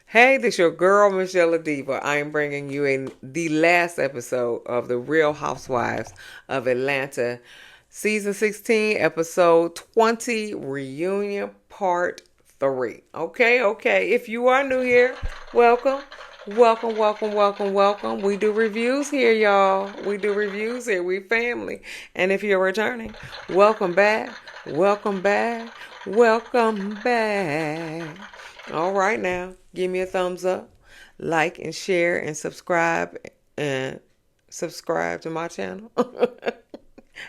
Hey, this your girl Michelle Diva. I am bringing you in the last episode of the Real Housewives of Atlanta, season 16, episode 20, reunion part 3. Okay. If you are new here, welcome. Welcome. We do reviews here, y'all. We do reviews here. We family. And if you're returning, welcome back. Welcome back. Welcome back. All right, now, give me a thumbs up, like and share and subscribe to my channel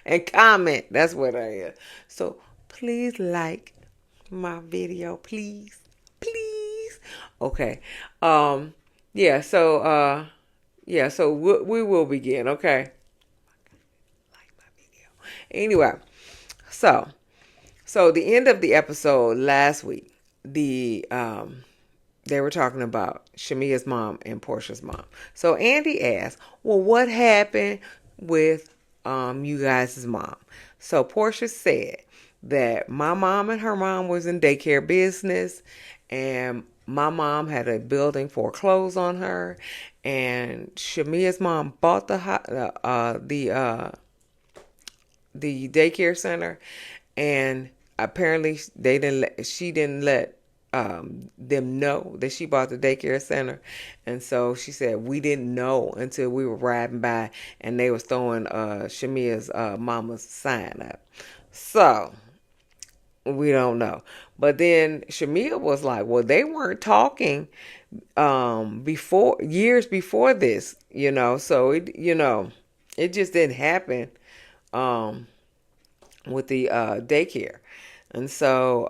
and comment. That's what I am. So please like my video, please. Okay. Um. Yeah. So we will begin. Okay. Like my video. Anyway. So the end of the episode last week. They were talking about Shamea's mom and Porsha's mom. So Andy asked, well, what happened with you guys' mom? So Porsha said that my mom and her mom was in daycare business, and my mom had a building foreclosed on her, and Shamea's mom bought the daycare center, and apparently she didn't let them know that she bought the daycare center. And so she said we didn't know until we were riding by and they was throwing Shamea's mama's sign up. So we don't know. But then Shamea was like, well, they weren't talking before, years before this, so it just didn't happen um with the daycare. And so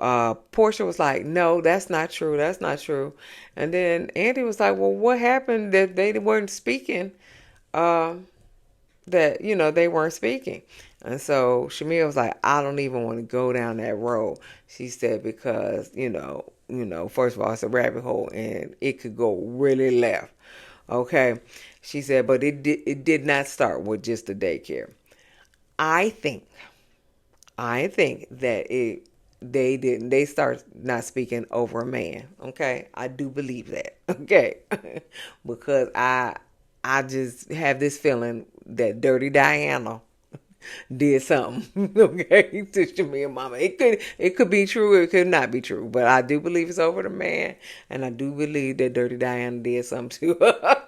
Porsha was like, no, that's not true. That's not true. And then Andy was like, well, what happened that they weren't speaking? Um, they weren't speaking. And so Shamia was like, I don't even want to go down that road. She said, because, first of all, it's a rabbit hole and it could go really left. Okay. She said, but it did not start with just the daycare. I think that they start not speaking over a man. Okay, I do believe that. Okay, because I just have this feeling that Dirty Diana did something. Okay, to Shamia mama. It could be true. It could not be true. But I do believe it's over the man, and I do believe that Dirty Diana did something to her.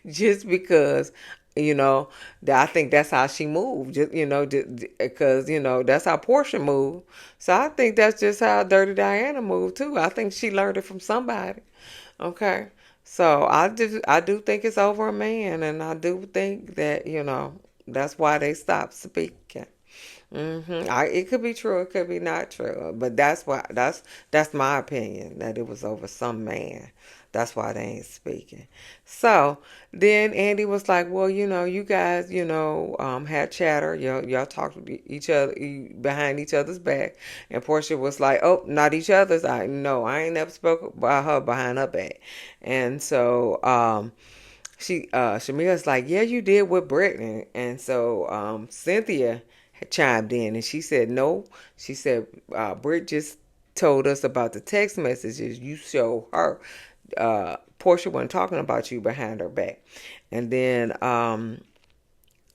Just because I think that's how she moved. Just because that's how Portia moved. So I think that's just how Dirty Diana moved too. I think she learned it from somebody. Okay, so I do think it's over a man, and I do think that that's why they stopped speaking. It could be true, it could be not true, but that's my opinion, that it was over some man. That's why they ain't speaking. So then Andy was like, "Well, you guys, had chatter. Y'all talked to each other behind each other's back." And Portia was like, "Oh, not each other's. I ain't never spoke about her behind her back." And so Shamia's like, "Yeah, you did with Brittany." And so Cynthia chimed in and she said, no. She said, Britt just told us about the text messages you show her. Portia wasn't talking about you behind her back. And then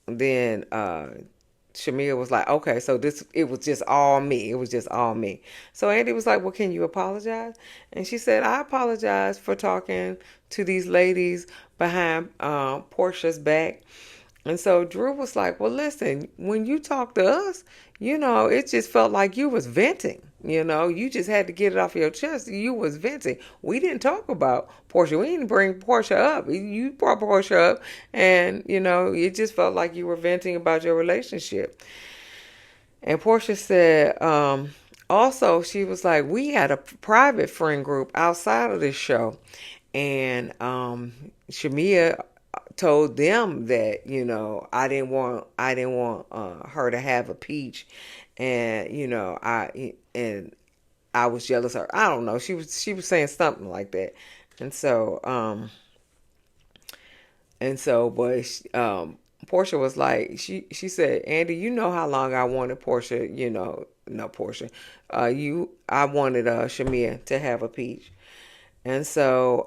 Shamia was like, okay, so it was just all me. It was just all me. So Andy was like, well, can you apologize? And she said, I apologize for talking to these ladies behind Portia's back. And so Drew was like, well, listen, when you talk to us, it just felt like you was venting. You just had to get it off your chest. You was venting. We didn't talk about Portia. We didn't bring Portia up. You brought Portia up, and, it just felt like you were venting about your relationship. And Portia said, also, she was like, we had a private friend group outside of this show. And Shamia told them that I didn't want her to have a peach, and I was jealous of her. I don't know. She was saying something like that, and so but Porsha was like, she said, Andy, you know how long I wanted Porsha, no Porsha, I wanted Shamea to have a peach. And so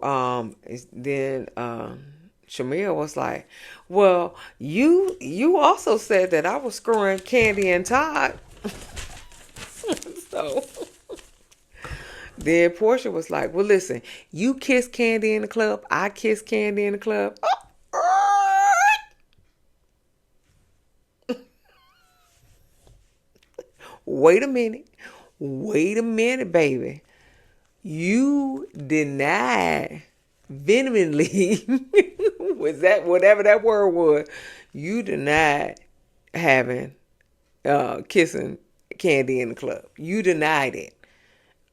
then Shamea was like, well, you also said that I was screwing Candy and Todd. So then Porsha was like, well, listen, you kiss Candy in the club, I kiss Candy in the club. Wait a minute. Wait a minute, baby. You denied vehemently, was that whatever that word was, you denied having kissing Candy in the club. You denied it.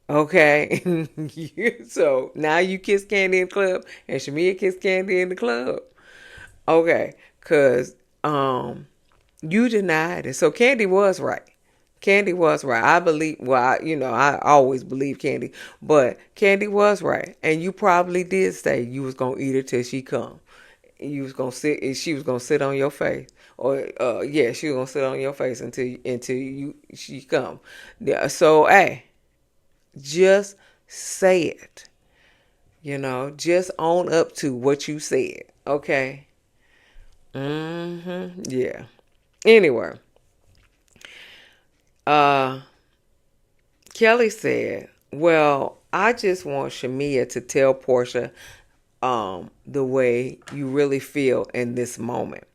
Okay. So now you kiss Candy in the club and Shamia kissed Candy in the club. Okay. Cause you denied it. So Candy was right. Candy was right. I believe, well, I always believe Candy, but Candy was right. And you probably did say you was going to eat her till she come. You was going to sit, she was going to sit on your face. Or, yeah, she was going to sit on your face until she come. Yeah, so, hey, just say it. Just own up to what you said. Okay? Yeah. Anyway. Kelly said, well, I just want Shamea to tell Porsha the way you really feel in this moment.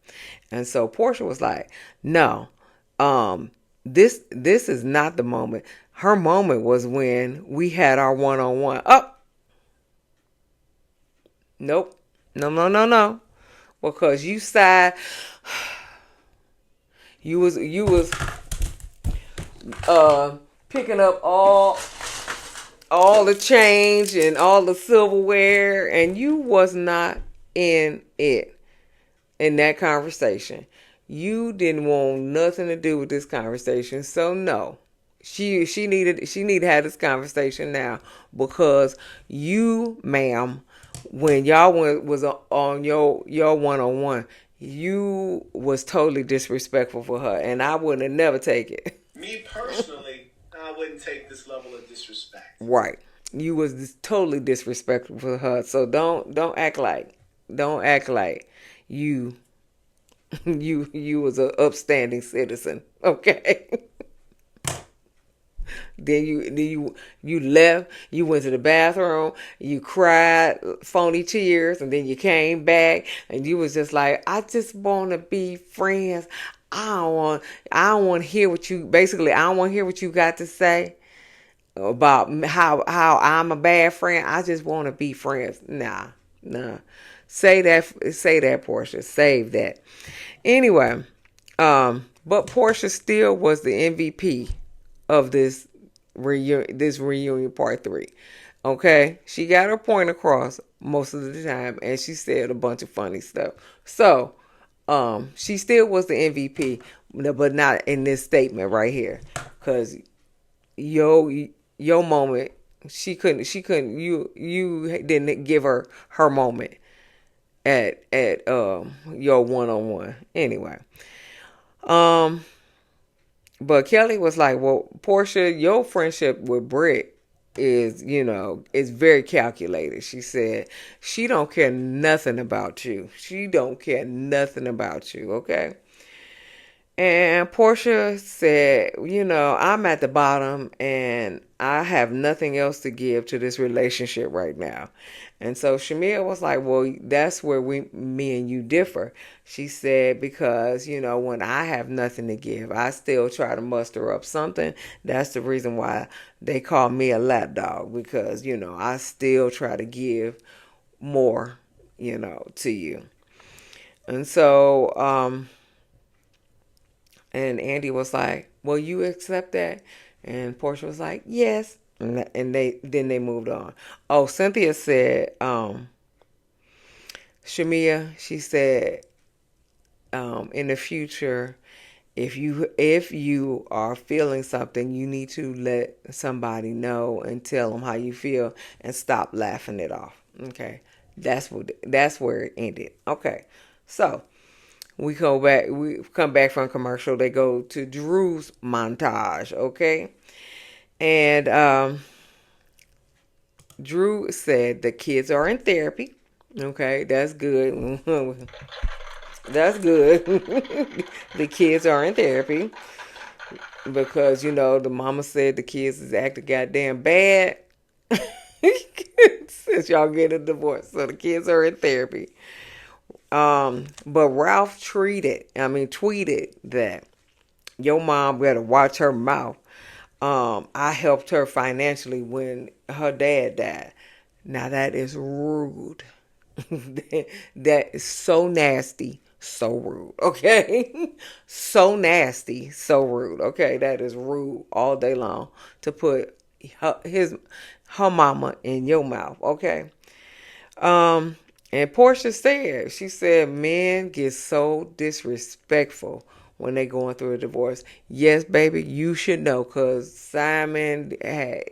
And so Porsha was like, no, this is not the moment. Her moment was when we had our one-on-one. Oh, nope. No, no, no, no. Because you side, you was picking up all the change and all the silverware, and you was not in it in that conversation. You didn't want nothing to do with this conversation. So no. She needed to have this conversation now, because you, ma'am, when y'all was on your one-on-one, you was totally disrespectful for her, and I wouldn't have never take it. Me personally, I wouldn't take this level of disrespect. Right. You was totally disrespectful for her. So don't act like you you was an upstanding citizen. Okay. Then you left. You went to the bathroom. You cried phony tears, and then you came back, and you was just like, I just want to be friends. I don't want to hear what you basically. I don't want to hear what you got to say about how I'm a bad friend. I just want to be friends. Nah. Say that, Porsha. Save that. Anyway, but Porsha still was the MVP of this reunion part 3. Okay, she got her point across most of the time, and she said a bunch of funny stuff. So, she still was the MVP, but not in this statement right here, because your moment, she couldn't you didn't give her moment at your one-on-one anyway. um but Kelly was like, well, Porsha, your friendship with Britt is very calculated. She said she don't care nothing about you. She don't care nothing about you. Okay. And Portia said, I'm at the bottom and I have nothing else to give to this relationship right now. And so Shamia was like, well, that's where me and you differ. She said, because, when I have nothing to give, I still try to muster up something. That's the reason why they call me a lapdog, because, I still try to give more, to you. And so, and Andy was like, well, you accept that? And Portia was like, yes. And they moved on. Oh, Cynthia said, Shamia, she said, in the future, if you are feeling something, you need to let somebody know and tell them how you feel and stop laughing it off. Okay. That's where it ended. Okay. So We come back from commercial. They go to Drew's montage, okay? And Drew said the kids are in therapy. Okay, that's good. That's good. The kids are in therapy because the mama said the kids is acting goddamn bad since y'all get a divorce. So the kids are in therapy. But Ralph tweeted that your mom better watch her mouth. I helped her financially when her dad died. Now that is rude. That is so nasty, so rude. Okay, so nasty, so rude. Okay, that is rude all day long to put her mama in your mouth. Okay. Um, and Portia said, she said, men get so disrespectful when they going through a divorce. Yes, baby, you should know, cause Simon had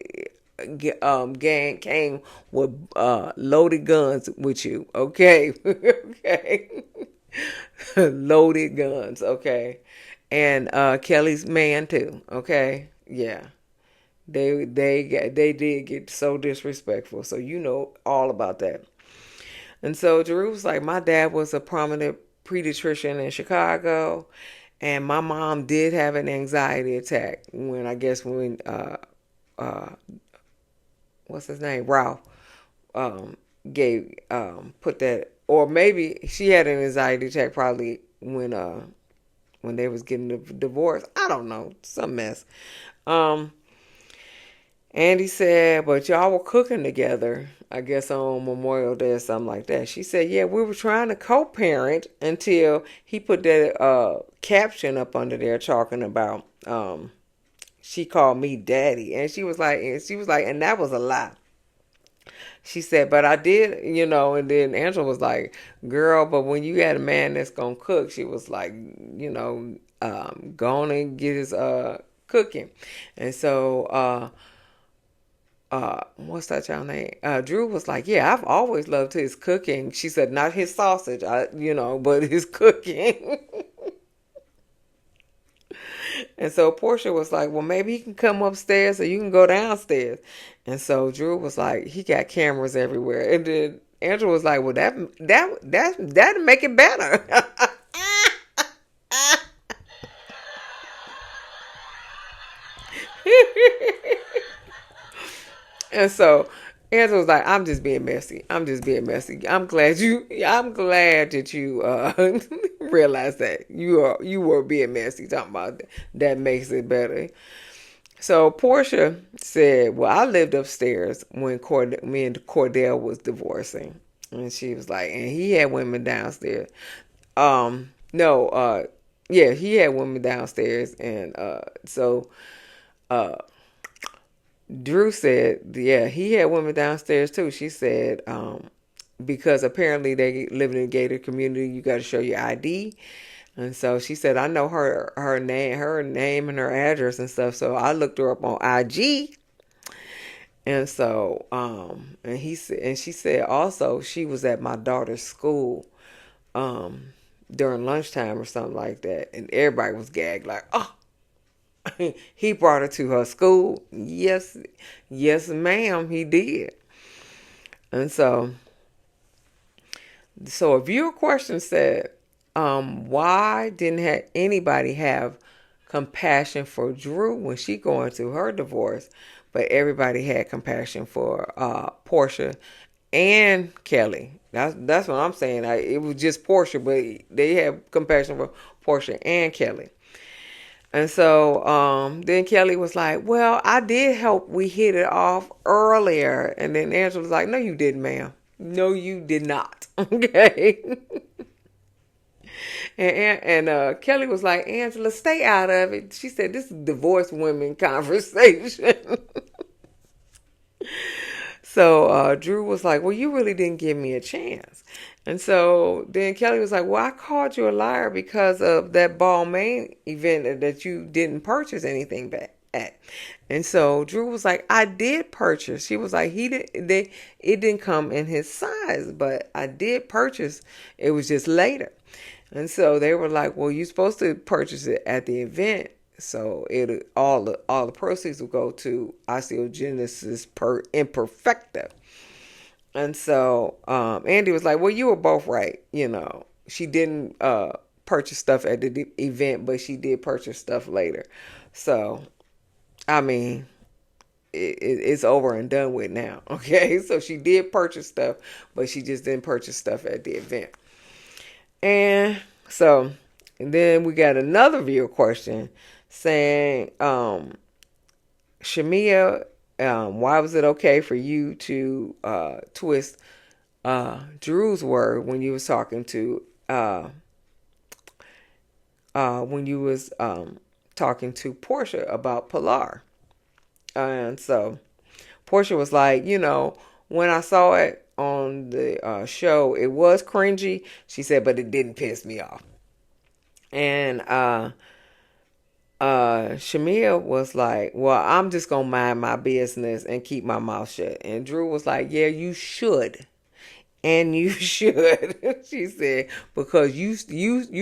gang came with loaded guns with you. Okay, okay, loaded guns. Okay, and Kelly's man too. Okay, yeah. They did get so disrespectful. So you know all about that. And so Drew was like, my dad was a prominent pediatrician in Chicago, and my mom did have an anxiety attack when uh what's his name, Ralph, gave put that, or maybe she had an anxiety attack probably when they was getting the divorce. I don't know, some mess. Um, Andy said, but y'all were cooking together, I guess on Memorial Day or something like that. She said, yeah, we were trying to co-parent until he put that caption up under there talking about she called me daddy. And she was like, and that was a lie. She said, but I did, and then Angela was like, girl, but when you got a man that's gonna cook, she was like, go on and get his cooking. And so what's that y'all name? Drew was like, yeah, I've always loved his cooking. She said, not his sausage, but his cooking. And so Portia was like, well, maybe he can come upstairs or you can go downstairs. And so Drew was like, he got cameras everywhere. And then Angela was like, well, that'd make it better. And so Angela was like, I'm just being messy. I'm just being messy. I'm glad that you realized that you were being messy. Talking about that makes it better. So Portia said, well, I lived upstairs when me and Cordell was divorcing. And she was like, and he had women downstairs. No, yeah, he had women downstairs. And so uh, Drew said, yeah, he had women downstairs too. She said, because apparently they live in a gated community, you got to show your ID. And so she said, I know her name and her address and stuff. So I looked her up on IG. And so, and she said also she was at my daughter's school, um, during lunchtime or something like that. And everybody was gagged like, oh, he brought her to her school. Yes, yes, ma'am, he did. And so a viewer question said, why didn't anybody have compassion for Drew when she going through her divorce, but everybody had compassion for Portia and Kelly? That's what I'm saying. It was just Portia, but they have compassion for Portia and Kelly. And so then Kelly was like, well, I did help we hit it off earlier. And then Angela was like, no, you didn't, ma'am. No, you did not. Okay. And Kelly was like, Angela, stay out of it. She said, this is divorced women conversation. So Drew was like, well, you really didn't give me a chance. And so then Kelly was like, well, I called you a liar because of that Balmain event that you didn't purchase anything back at. And so Drew was like, I did purchase. She was like, it didn't come in his size, but I did purchase. It was just later. And so they were like, well, you're supposed to purchase it at the event. So it all the proceeds will go to osteogenesis per imperfecta. And so Andy was like, well, you were both right. She didn't purchase stuff at the event, but she did purchase stuff later. So, I mean, it's over and done with now. Okay. So she did purchase stuff, but she just didn't purchase stuff at the event. And so, and then we got another viewer question saying, Shamea, why was it okay for you to twist Drew's word when you was talking to when you was talking to Porsha about Pilar? And so Porsha was like, when I saw it on the show, it was cringy. She said, but it didn't piss me off. And Shamia was like, well, I'm just gonna mind my business and keep my mouth shut. And Drew was like, yeah, you should. And you should, she said, because you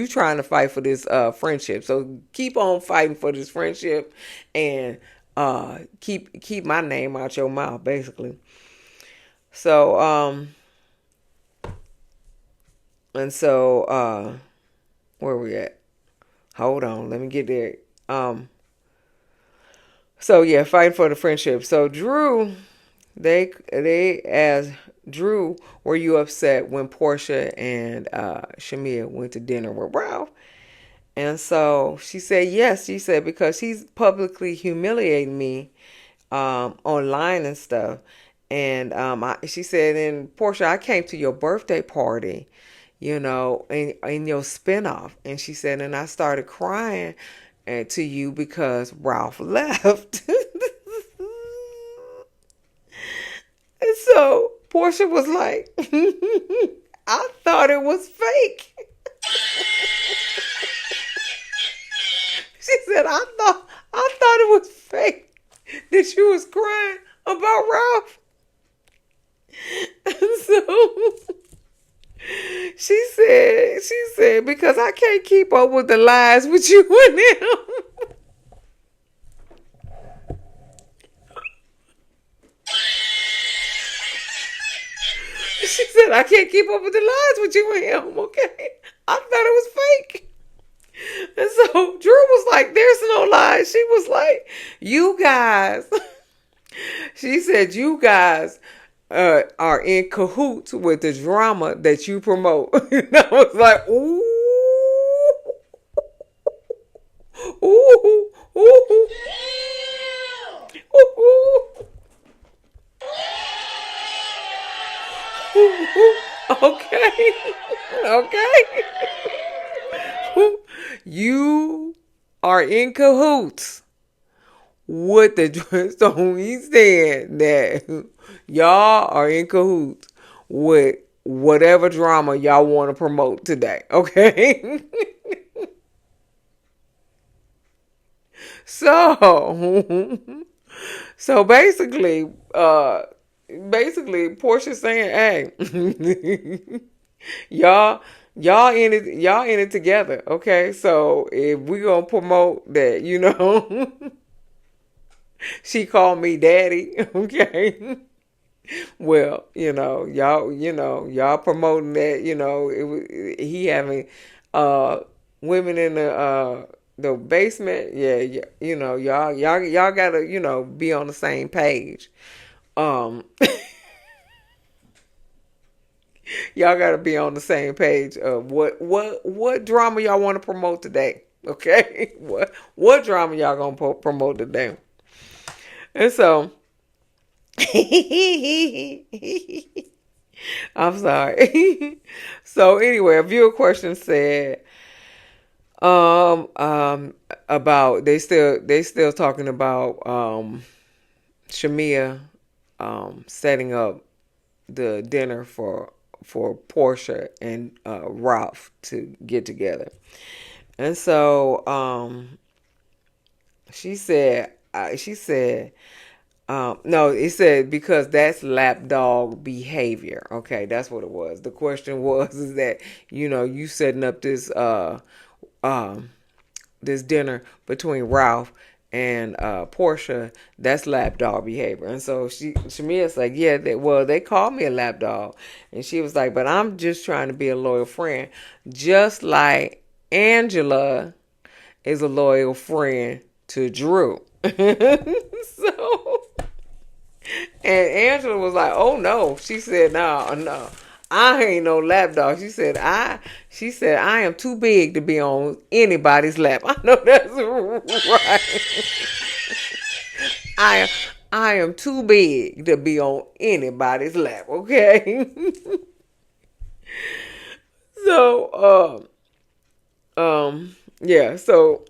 trying to fight for this friendship. So keep on fighting for this friendship, and keep my name out your mouth, basically. So and so where we at? Hold on, let me get there. So yeah, fighting for the friendship. So Drew, they asked Drew, were you upset when Porsha and Shamia went to dinner with Ralph? And so she said yes. She said because he's publicly humiliating me online and stuff. And she said, and Porsha, I came to your birthday party, in your spinoff. And she said, and I started crying to you because Ralph left. And so Porsha was like, I thought it was fake. She said, I thought it was fake that you was crying about Ralph. And so she said, because I can't keep up with the lies with you and him. She said, I can't keep up with the lies with you and him, okay? I thought it was fake. And so Drew was like, there's no lies. She was like, you guys, she said, you guys are in cahoots with the drama that you promote. And I was like, ooh, ooh, ooh, ooh, ooh. Okay. Okay. You are in cahoots with the so he's saying that y'all are in cahoots with whatever drama y'all want to promote today. Okay. So so basically Portia's saying, hey, y'all in it together, okay? So if we gonna promote that, she called me daddy, okay? Well, y'all promoting that, he having women in the basement, yeah, y'all gotta, be on the same page. Um Y'all gotta be on the same page of what drama y'all want to promote today. Okay, what drama y'all gonna promote today? And so, I'm sorry. So anyway, a viewer question said, about they still talking about Shamia setting up the dinner for Porsha and Ralph to get together. And so she said No, it said because that's lapdog behavior. Okay, that's what it was. The question was is that you setting up um this dinner between Ralph and Porsha. That's lapdog behavior. And so Shamia's like, yeah, they called me a lapdog, and she was like, but I'm just trying to be a loyal friend, just like Angela is a loyal friend to Drew. So, and Angela was like, "Oh no," she said, "No, no, I ain't no lap dog." She said, "I am too big to be on anybody's lap." I know that's right. I I am too big to be on anybody's lap. Okay. So, yeah. So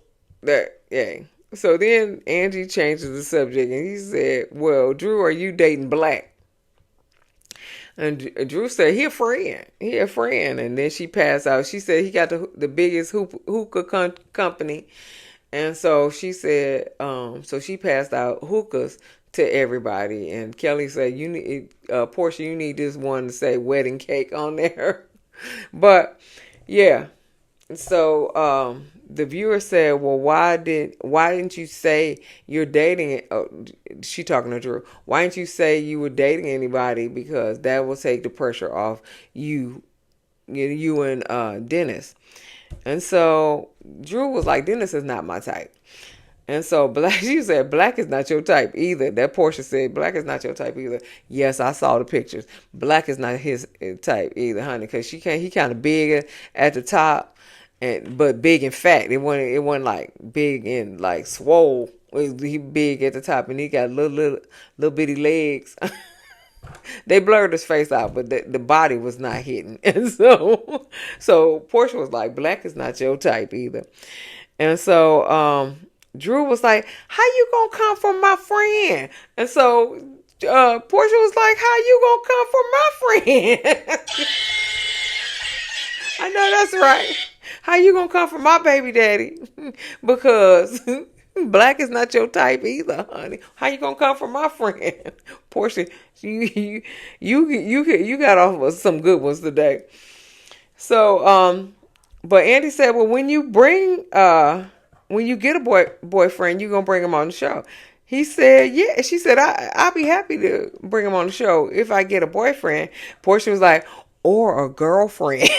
yeah. So then Angie changes the subject and he said, "Well, Drew, are you dating Black?" And Drew said, "He a friend. He a friend." And then she passed out. She said he got the biggest hookah company. And so she said, so she passed out hookahs to everybody. And Kelly said, "You need, Portia, you need this one to say wedding cake on there." But yeah, so the viewer said, "Well, why didn't you say you're dating?" She talking to Drew. "Why didn't you say you were dating anybody? Because that will take the pressure off you, you and Dennis." And so Drew was like, "Dennis is not my type." And so Black, she said, "Black is not your type either." That Portia said, "Black is not your type either." Yes, I saw the pictures. Black is not his type either, honey, because he kind of big at the top, but big and fat. It wasn't like big and like swole. He big at the top, and he got little bitty legs. They blurred his face out, but the body was not hidden. And so Portia was like, "Black is not your type either." And so Drew was like, "How you gonna come for my friend?" And so Portia was like, "How you gonna come for my friend?" I know that's right. How you gonna come for my baby daddy? Because Black is not your type either, honey. How you gonna come for my friend? Portia, you got off with some good ones today. So, but Andy said, "Well, when you get a boyfriend, you gonna bring him on the show." He said, "Yeah." She said, I'll be happy to bring him on the show if I get a boyfriend." Portia was like, "Or a girlfriend."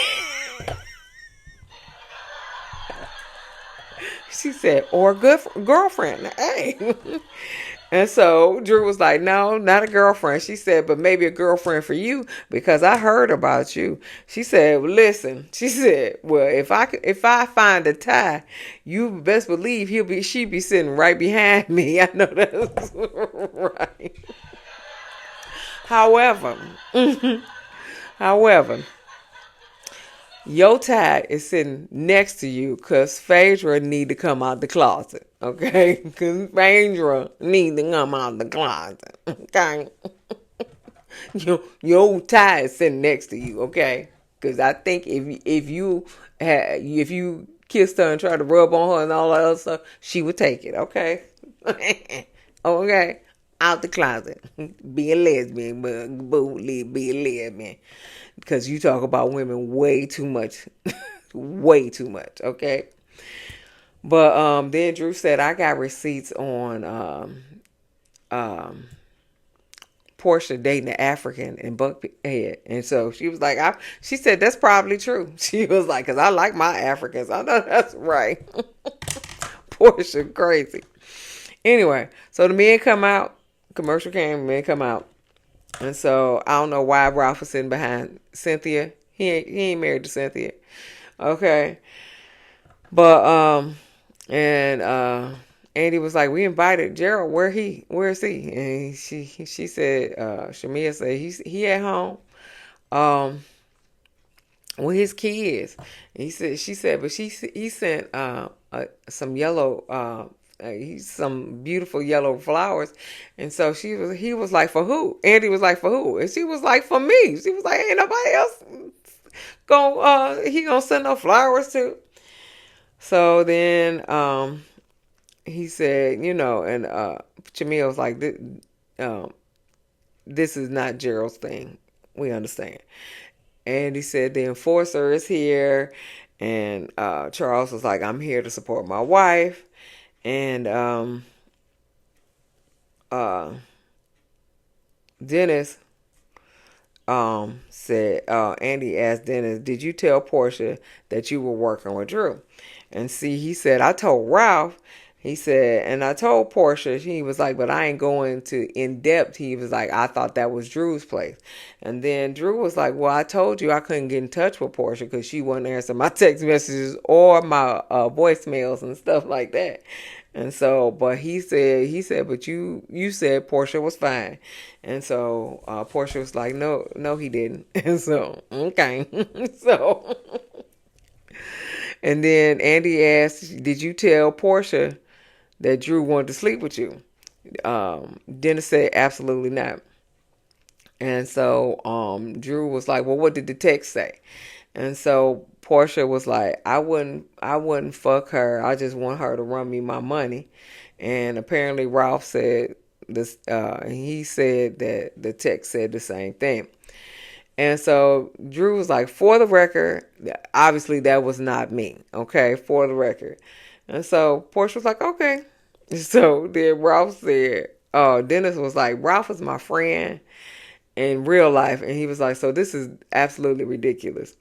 She said, "Or a good girlfriend." Hey. And so Drew was like, "No, not a girlfriend." She said, "But maybe a girlfriend for you because I heard about you." She said, "Well, listen." She said, "Well, if I find a tie, you best believe she be sitting right behind me." I know that's right. However, however, your tie is sitting next to you because Phaedra need to come out the closet. Okay? Because Phaedra need to come out the closet. Okay? Your tie is sitting next to you. Okay? Because I think if you kissed her and tried to rub on her and all that other stuff, she would take it. Okay? Okay? Out the closet. Be a lesbian, but be a lesbian. Because you talk about women way too much. Way too much, okay? But then Drew said, "I got receipts on um, Portia dating an African in Buckhead." And so she was like, she said, "That's probably true." She was like, "Because I like my Africans." I know that's right. Portia crazy. Anyway, so the men come out. Commercial came, men come out. And so I don't know why Ralph was sitting behind Cynthia. He ain't married to Cynthia. Okay. But and Andy was like, "We invited Gerald. Where is he?" And she said, Shamea said he at home with his kids. She said, but he sent some yellow some beautiful yellow flowers. And so he was like, "For who?" Andy was like, "For who?" And she was like, "For me." She was like, "Ain't nobody else he gonna send no flowers to." So then he said, and Jamil was like, um, this is not Gerald's thing. We understand. And he said the enforcer is here, and Charles was like, I'm here to support my wife. And uh, Dennis said, Andy asked Dennis, did you tell Porsha that you were working with Drew? And see, he said, I told Ralph. He said, and I told Porsha. He was like, but I ain't going to in depth. He was like, I thought that was Drew's place. And then Drew was like, well, I told you I couldn't get in touch with Porsha because she wouldn't answer my text messages or my voicemails and stuff like that. And so, but he said, but you said Porsha was fine. And so Porsha was like, no, he didn't. And so, okay. So, and then Andy asked, did you tell Porsha that Drew wanted to sleep with you? Dennis said, absolutely not. And so Drew was like, well, what did the text say? And so Portia was like, I wouldn't fuck her. I just want her to run me my money. And apparently Ralph said this. He said that the text said the same thing. And so Drew was like, for the record, obviously that was not me. Okay, for the record. And so Portia was like, okay. So then Ralph said, Dennis was like, Ralph is my friend in real life. And he was like, so this is absolutely ridiculous.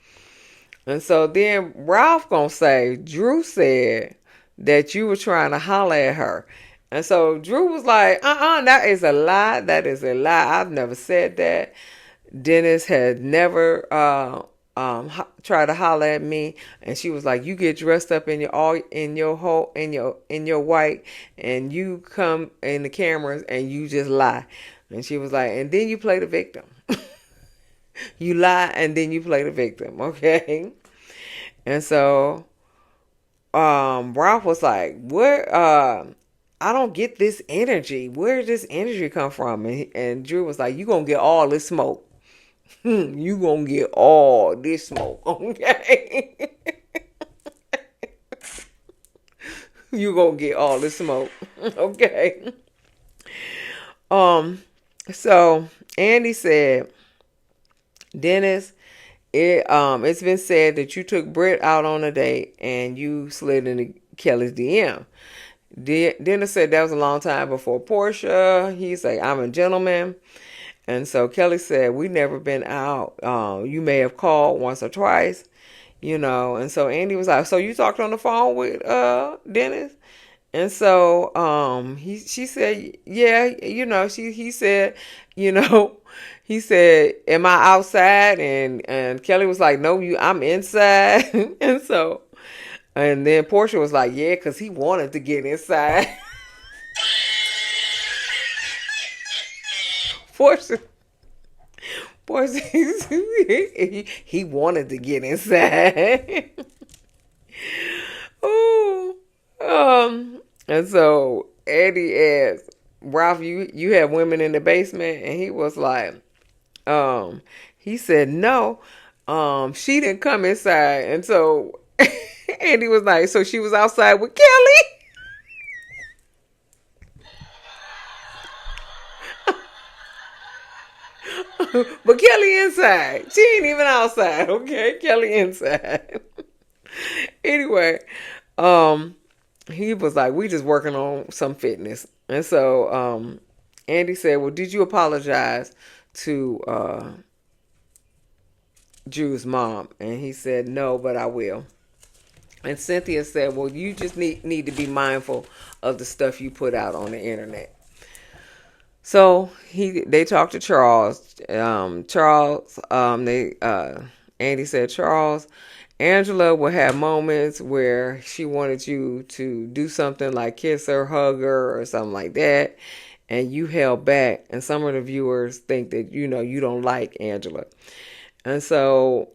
And so then Ralph gonna say, Drew said that you were trying to holler at her. And so Drew was like, that is a lie. That is a lie. I've never said that. Dennis had never tried to holler at me. And she was like, you get dressed up in your all in your whole in your white, and you come in the cameras and you just lie. And she was like, and then you play the victim. You lie and then you play the victim, okay? And so Ralph was like, where I don't get this energy. Where did this energy come from? And Drew was like, you gonna get all this smoke. You gonna get all this smoke, okay? You gonna get all this smoke, okay? Um, so Andy said, Dennis, it's been said that you took Britt out on a date and you slid into Kelly's DM. Dennis said that was a long time before Porsha. He's like, I'm a gentleman. And so Kelly said, we never been out. You may have called once or twice, And so Andy was like, so you talked on the phone with Dennis? And so she said, yeah, he said, you know, he said, am I outside? And Kelly was like, no, I'm inside. And then Portia was like, yeah, because he wanted to get inside. Portia, Portia, he wanted to get inside. Ooh. And so Eddie asked, Ralph, you have women in the basement? And he was like, he said no. She didn't come inside. And so Andy was like, so she was outside with Kelly? But Kelly inside. She ain't even outside, okay? Kelly inside. Anyway, um, he was like, we just working on some fitness. And so Andy said, well, did you apologize to Drew's mom? And he said, no, but I will. And Cynthia said, well, you just need to be mindful of the stuff you put out on the internet. So they talked to Charles. Andy said, Charles, Angela will have moments where she wanted you to do something like kiss her, hug her, or something like that, and you held back. And some of the viewers think that you don't like Angela. And so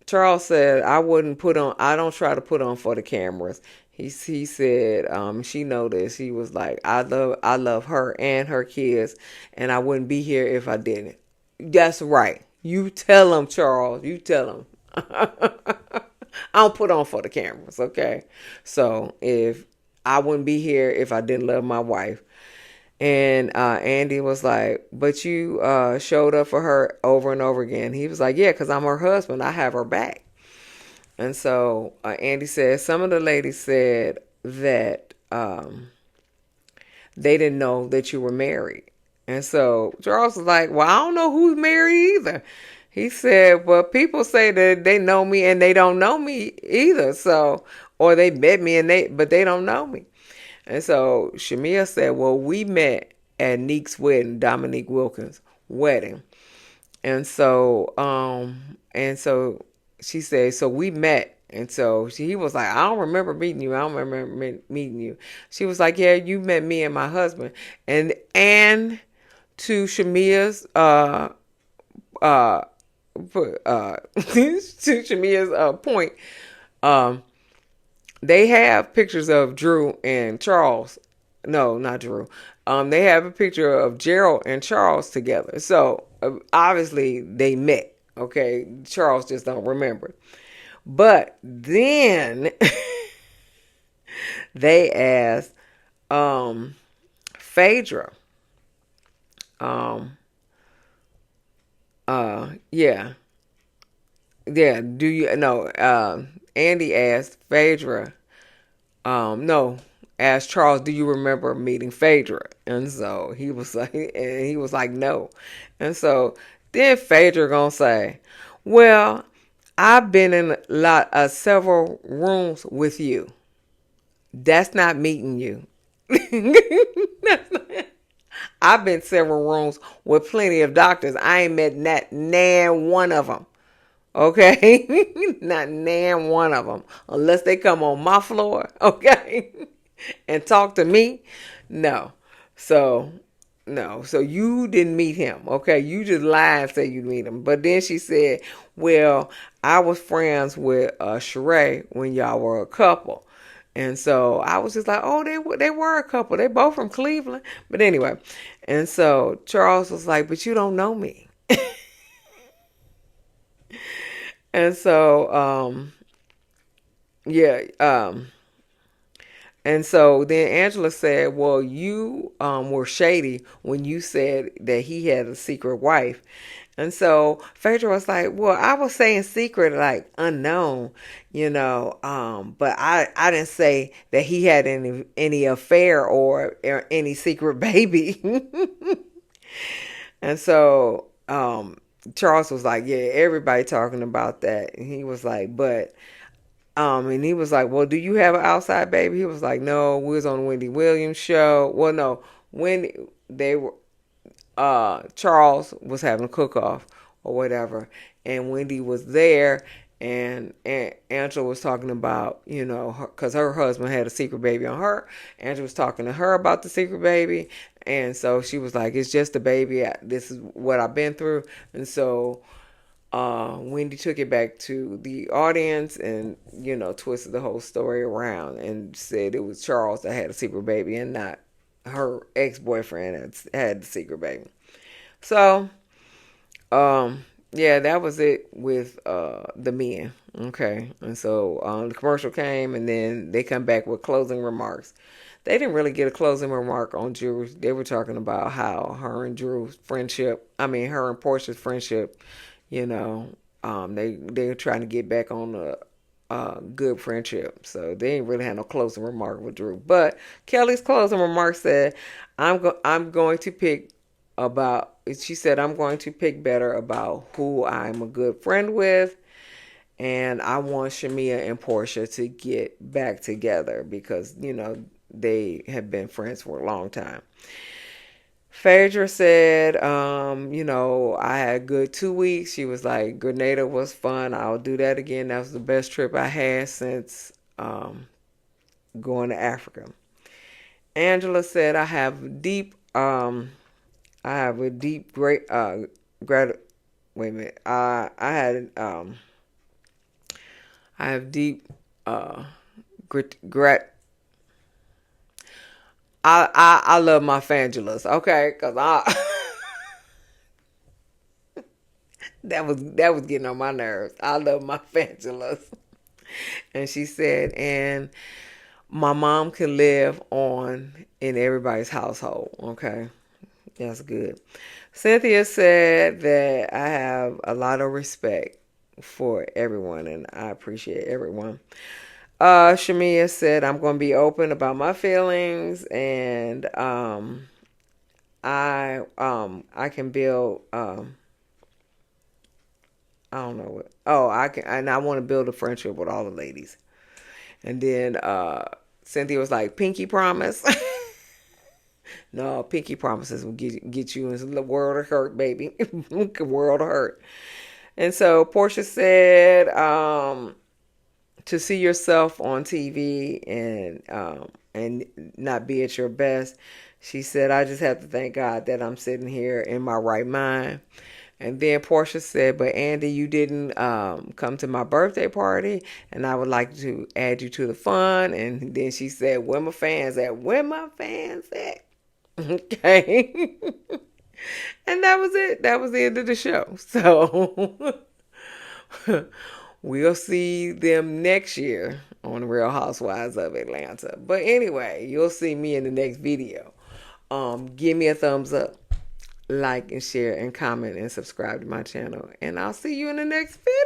Charles said, I don't try to put on for the cameras. He said she noticed. He was like, I love her and her kids, and I wouldn't be here if I didn't. That's right. You tell him, Charles. You tell him. I don't put on for the cameras, okay? So if I wouldn't be here if I didn't love my wife. And Andy was like, but you showed up for her over and over again. He was like, yeah, because I'm her husband. I have her back. And so Andy said, some of the ladies said that they didn't know that you were married. And so Charles was like, well, I don't know who's married either. He said, well, people say that they know me and they don't know me either. So, or they met me but they don't know me. And so Shamea said, well, we met at Neek's wedding, Dominique Wilkins' wedding. And so she said, so we met. And so he was like, I don't remember meeting you. I don't remember meeting you. She was like, yeah, you met me and my husband. And to Shamea's uh to Shamea's point, um, they have pictures of Drew and Charles. No, not Drew. They have a picture of Gerald and Charles together. So obviously they met. Okay, Charles just don't remember. But then they asked Phaedra. Um, yeah, yeah. Do you no? Andy asked Phaedra. No, asked Charles, do you remember meeting Phaedra? And so he was like, no. And so then Phaedra gonna say, well, I've been in several rooms with you. That's not meeting you. That's not, I've been several rooms with plenty of doctors. I ain't met nan one of them. Okay, not nan one of them, unless they come on my floor. Okay, and talk to me. No, so no, so you didn't meet him. Okay, you just lied and said you meet him. But then she said, "Well, I was friends with Sheree when y'all were a couple." And so I was just like, oh, they were a couple. They both from Cleveland. But anyway, and so Charles was like, but you don't know me. And so, yeah, and so then Angela said, well, you were shady when you said that he had a secret wife. And so Phaedra was like, well, I was saying secret, like unknown, but I didn't say that he had any affair or any secret baby. And so Charles was like, yeah, everybody talking about that. And he was like, and he was like, well, do you have an outside baby? He was like, no, we was on the Wendy Williams show. Well, no, when they were, Charles was having a cook off or whatever, and Wendy was there, and Angela was talking about, because her husband had a secret baby on her. Angela was talking to her about the secret baby, and so she was like, it's just a baby. This is what I've been through. And so Wendy took it back to the audience and, twisted the whole story around and said it was Charles that had a secret baby and not her ex-boyfriend had the secret baby. So, yeah, that was it with the men. Okay. And so the commercial came and then they come back with closing remarks. They didn't really get a closing remark on Drew. They were talking about how her and Portia's friendship, you know, they were trying to get back on a good friendship. So they didn't really have no closing remark with Drew. But Kelly's closing remark said, I'm going to pick about, she said, I'm going to pick better about who I'm a good friend with. And I want Shamea and Porsha to get back together because, they have been friends for a long time. Phaedra said, I had a good 2 weeks. She was like, Grenada was fun. I'll do that again. That was the best trip I had since going to Africa. Angela said, I have a deep, great, wait a minute. I have deep, grat, I love my Fangelas, okay? Cause that was getting on my nerves. I love my Fangelas. And she said, and my mom can live on in everybody's household. Okay, that's good. Cynthia said that I have a lot of respect for everyone and I appreciate everyone. Shamea said I'm going to be open about my feelings and I can build I don't know what. Oh, I can and I want to build a friendship with all the ladies. And then Cynthia was like, "Pinky promise." No, pinky promises will get you in the world of hurt, baby. World of hurt. And so Porsha said, to see yourself on TV and not be at your best. She said, I just have to thank God that I'm sitting here in my right mind. And then Portia said, but Andy, you didn't come to my birthday party, and I would like to add you to the fun. And then she said, where my fans at? Where my fans at? Okay. And that was it. That was the end of the show. So we'll see them next year on Real Housewives of Atlanta. But anyway, you'll see me in the next video. Give me a thumbs up, like and share and comment and subscribe to my channel. And I'll see you in the next video.